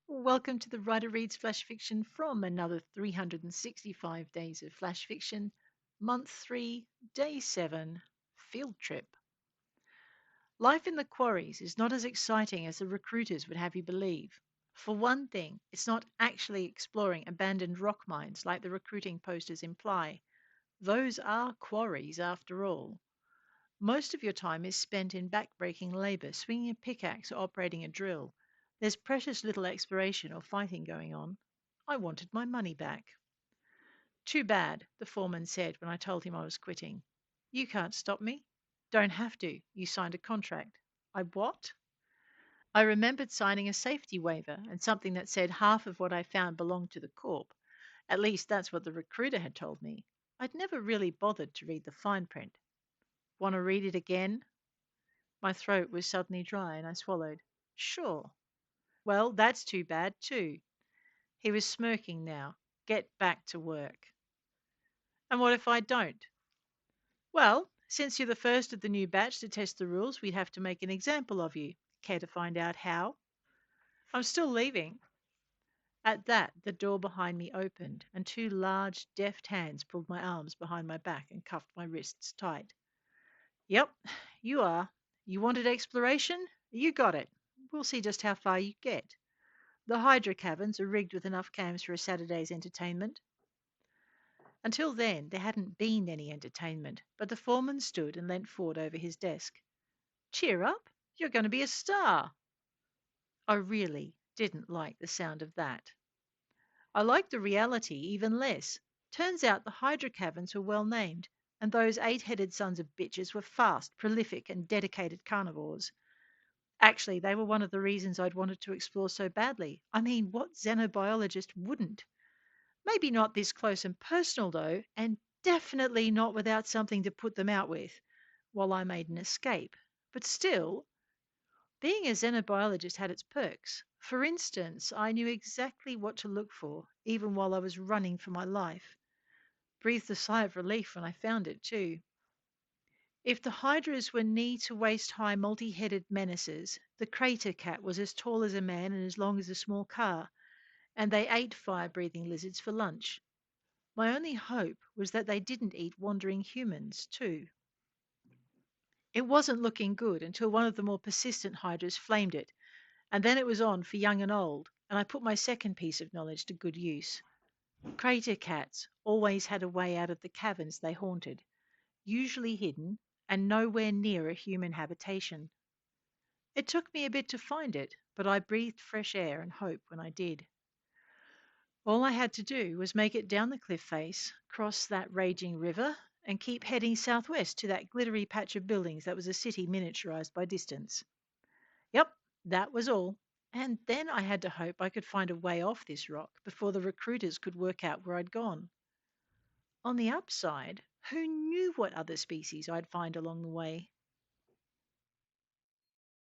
Welcome to the Writer Reads Flash Fiction from another 365 days of flash fiction, month 3, day 7, field trip. Life in the quarries is not as exciting as the recruiters would have you believe. For one thing, it's not actually exploring abandoned rock mines like the recruiting posters imply. Those are quarries after all. Most of your time is spent in backbreaking labour, swinging a pickaxe or operating a drill. There's precious little exploration or fighting going on. I wanted my money back. Too bad, the foreman said when I told him I was quitting. You can't stop me. Don't have to. You signed a contract. I what? I remembered signing a safety waiver and something that said half of what I found belonged to the Corp. At least that's what the recruiter had told me. I'd never really bothered to read the fine print. Want to read it again? My throat was suddenly dry and I swallowed. Sure. Well, that's too bad, too. He was smirking now. Get back to work. And what if I don't? Well, since you're the first of the new batch to test the rules, we'd have to make an example of you. Care to find out how? I'm still leaving. At that, the door behind me opened, and two large, deft hands pulled my arms behind my back and cuffed my wrists tight. Yep, you are. You wanted exploration? You got it. We'll see just how far you get. The Hydra caverns are rigged with enough cams for a Saturday's entertainment. Until then, there hadn't been any entertainment, but the foreman stood and leant forward over his desk. Cheer up, you're going to be a star. I really didn't like the sound of that. I liked the reality even less. Turns out the Hydra caverns were well named, and those eight-headed sons of bitches were fast, prolific, and dedicated carnivores. Actually, they were one of the reasons I'd wanted to explore so badly. I mean, what xenobiologist wouldn't? Maybe not this close and personal, though, and definitely not without something to put them out with, while I made an escape. But still, being a xenobiologist had its perks. For instance, I knew exactly what to look for, even while I was running for my life. Breathed a sigh of relief when I found it, too. If the hydras were knee to waist high, multi headed menaces, the crater cat was as tall as a man and as long as a small car, and they ate fire breathing lizards for lunch. My only hope was that they didn't eat wandering humans, too. It wasn't looking good until one of the more persistent hydras flamed it, and then it was on for young and old, and I put my second piece of knowledge to good use. Crater cats always had a way out of the caverns they haunted, usually hidden and nowhere near a human habitation. It took me a bit to find it, but I breathed fresh air and hope when I did. All I had to do was make it down the cliff face, cross that raging river, and keep heading southwest to that glittery patch of buildings that was a city miniaturized by distance. Yep, that was all. And then I had to hope I could find a way off this rock before the recruiters could work out where I'd gone. On the upside, who knew what other species I'd find along the way?